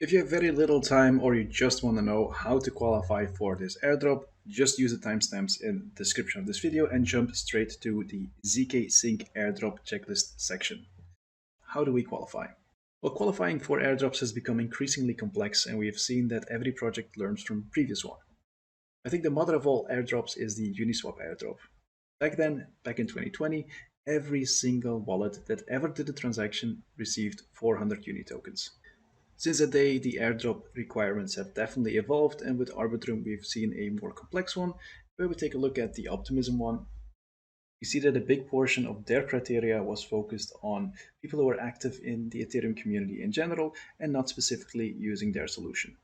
If you have very little time or you just want to know how to qualify for this airdrop, just use the timestamps in the description of this video and jump straight to the ZkSync Airdrop checklist section. How do we qualify? Well, qualifying for airdrops has become increasingly complex, and we have seen that every project learns from the previous one. I think the mother of all airdrops is the Uniswap airdrop. Back then, back in 2020, every single wallet that ever did a transaction received 400 Uni tokens. Since that day, the airdrop requirements have definitely evolved, and with Arbitrum, we've seen a more complex one. Where we take a look at the Optimism one, we see that a big portion of their criteria was focused on people who are active in the Ethereum community in general and not specifically using their solution.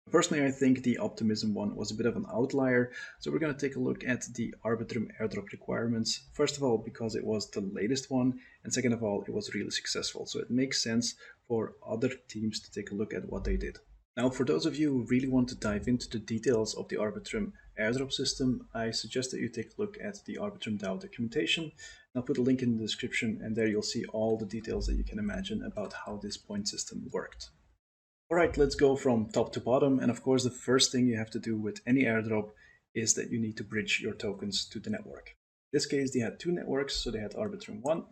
Personally, I think the Optimism one was a bit of an outlier, so we're going to take a look at the Arbitrum airdrop requirements. First of all, because it was the latest one, and second of all, it was really successful, so it makes sense for other teams to take a look at what they did. Now, for those of you who really want to dive into the details of the Arbitrum airdrop system, I suggest that you take a look at the Arbitrum DAO documentation. I'll put a link in the description, and there you'll see all the details that you can imagine about how this point system worked. All right, let's go from top to bottom. And of course, the first thing you have to do with any airdrop is that you need to bridge your tokens to the network. In this case, they had two networks, so they had Arbitrum 1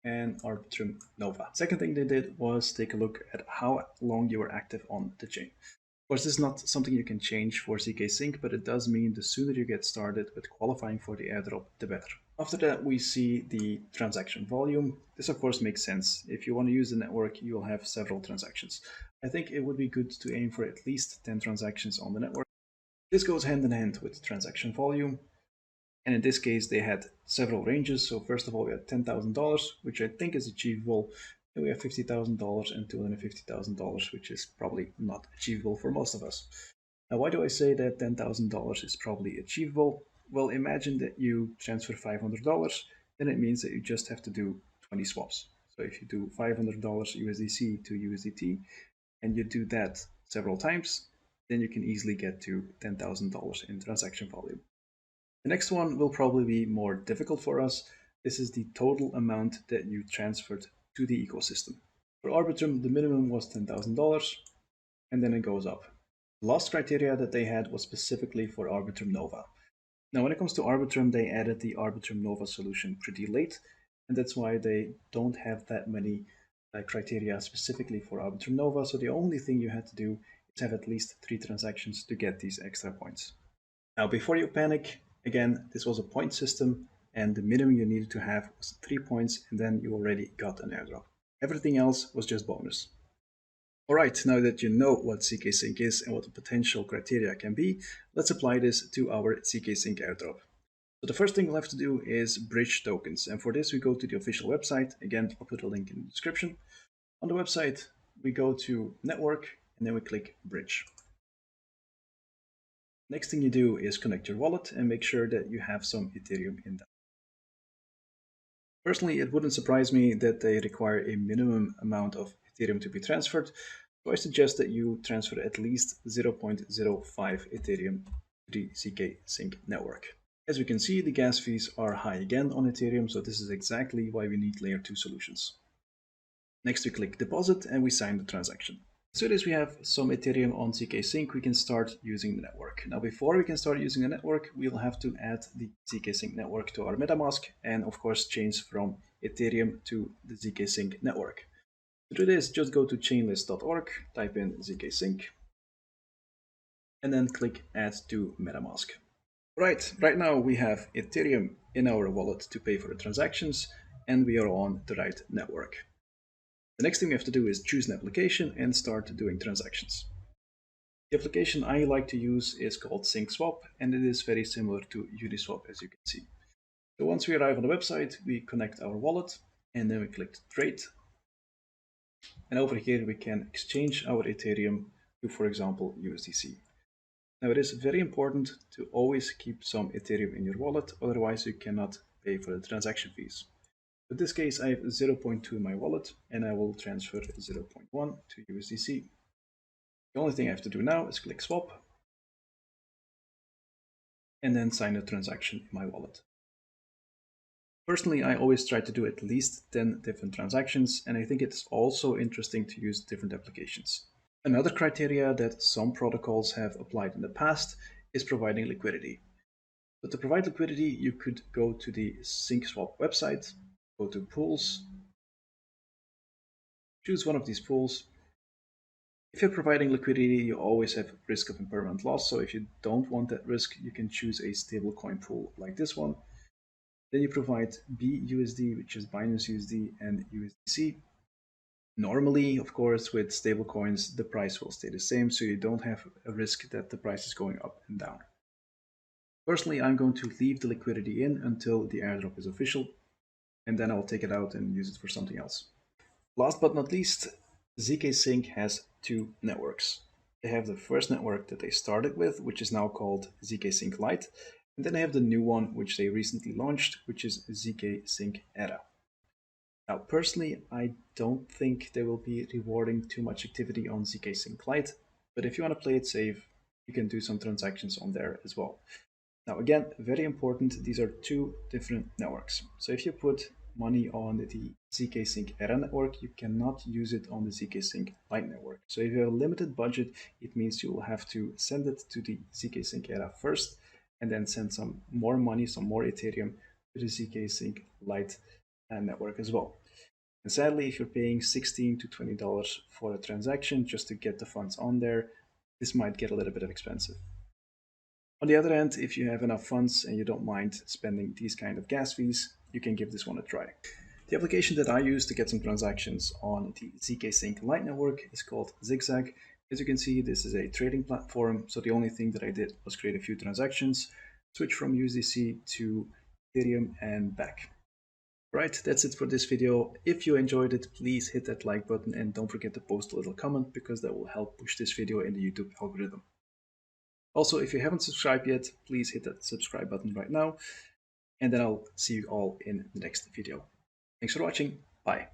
and Arbitrum Nova. Second thing they did was take a look at how long you were active on the chain. Of course, this is not something you can change for ZkSync, but it does mean the sooner you get started with qualifying for the airdrop, the better. After that, we see the transaction volume. This, of course, makes sense. If you want to use the network, you will have several transactions. I think it would be good to aim for at least 10 transactions on the network. This goes hand in hand with transaction volume. And in this case, they had several ranges. So first of all, we had $10,000, which I think is achievable. Then we have $50,000 and $250,000, which is probably not achievable for most of us. Now, why do I say that $10,000 is probably achievable? Well, imagine that you transfer $500, then it means that you just have to do 20 swaps. So if you do $500 USDC to USDT, and you do that several times, then you can easily get to $10,000 in transaction volume. The next one will probably be more difficult for us. This is the total amount that you transferred to the ecosystem. For Arbitrum, the minimum was $10,000, and then it goes up. The last criteria that they had was specifically for Arbitrum Nova. Now, when it comes to Arbitrum, they added the Arbitrum Nova solution pretty late, and that's why they don't have that many criteria specifically for Arbitrum Nova. So the only thing you had to do is have at least 3 transactions to get these extra points. Now, before you panic, again, this was a point system, and the minimum you needed to have was 3 points, and then you already got an airdrop. Everything else was just bonus. All right, now that you know what ZkSync is and what the potential criteria can be, let's apply this to our ZkSync airdrop. So the first thing we'll have to do is bridge tokens. And for this, we go to the official website. Again, I'll put a link in the description. On the website, we go to network and then we click bridge. Next thing you do is connect your wallet and make sure that you have some Ethereum in that. Personally, it wouldn't surprise me that they require a minimum amount of Ethereum to be transferred. So I suggest that you transfer at least 0.05 Ethereum to the ZkSync network. As we can see, the gas fees are high again on Ethereum, so this is exactly why we need layer 2 solutions. Next, we click deposit and we sign the transaction. As soon as we have some Ethereum on ZkSync, we can start using the network. Now, before we can start using the network, we'll have to add the ZkSync network to our MetaMask and, of course, change from Ethereum to the ZkSync network. To do this, just go to chainlist.org, type in ZkSync, and then click Add to MetaMask. Right now we have Ethereum in our wallet to pay for the transactions, and we are on the right network. The next thing we have to do is choose an application and start doing transactions. The application I like to use is called ZkSwap, and it is very similar to Uniswap, as you can see. So once we arrive on the website, we connect our wallet, and then we click Trade. And over here, we can exchange our Ethereum to, for example, USDC. Now, it is very important to always keep some Ethereum in your wallet, otherwise you cannot pay for the transaction fees. In this case, I have 0.2 in my wallet, and I will transfer 0.1 to USDC. The only thing I have to do now is click swap, and then sign a transaction in my wallet. Personally, I always try to do at least 10 different transactions, and I think it's also interesting to use different applications. Another criteria that some protocols have applied in the past is providing liquidity. So to provide liquidity, you could go to the ZkSwap website, go to pools, choose one of these pools. If you're providing liquidity, you always have risk of impermanent loss. So if you don't want that risk, you can choose a stablecoin pool like this one. Then you provide BUSD, which is Binance USD, and USDC. Normally, of course, with stablecoins, the price will stay the same, so you don't have a risk that the price is going up and down. Personally, I'm going to leave the liquidity in until the airdrop is official, and then I'll take it out and use it for something else. Last but not least, ZkSync has two networks. They have the first network that they started with, which is now called ZkSync Lite, and then they have the new one, which they recently launched, which is ZkSync Era. Now, personally, I don't think they will be rewarding too much activity on ZkSync Lite, but if you want to play it safe, you can do some transactions on there as well. Now, again, very important, these are two different networks. So if you put money on the ZkSync Era network, you cannot use it on the ZkSync Lite network. So if you have a limited budget, it means you will have to send it to the ZkSync Era first, and then send some more money, some more Ethereum to the ZkSync Lite network as well. And sadly, if you're paying $16 to $20 for a transaction just to get the funds on there, this might get a little bit expensive. On the other hand, if you have enough funds and you don't mind spending these kind of gas fees, you can give this one a try. The application that I use to get some transactions on the ZkSync Lite network is called Zigzag. As you can see, this is a trading platform, so the only thing that I did was create a few transactions, switch from USDC to Ethereum and back. Right, that's it for this video. If you enjoyed it, please hit that like button and don't forget to post a little comment because that will help push this video in the YouTube algorithm. Also, if you haven't subscribed yet, please hit that subscribe button right now, and then I'll see you all in the next video. Thanks for watching. Bye.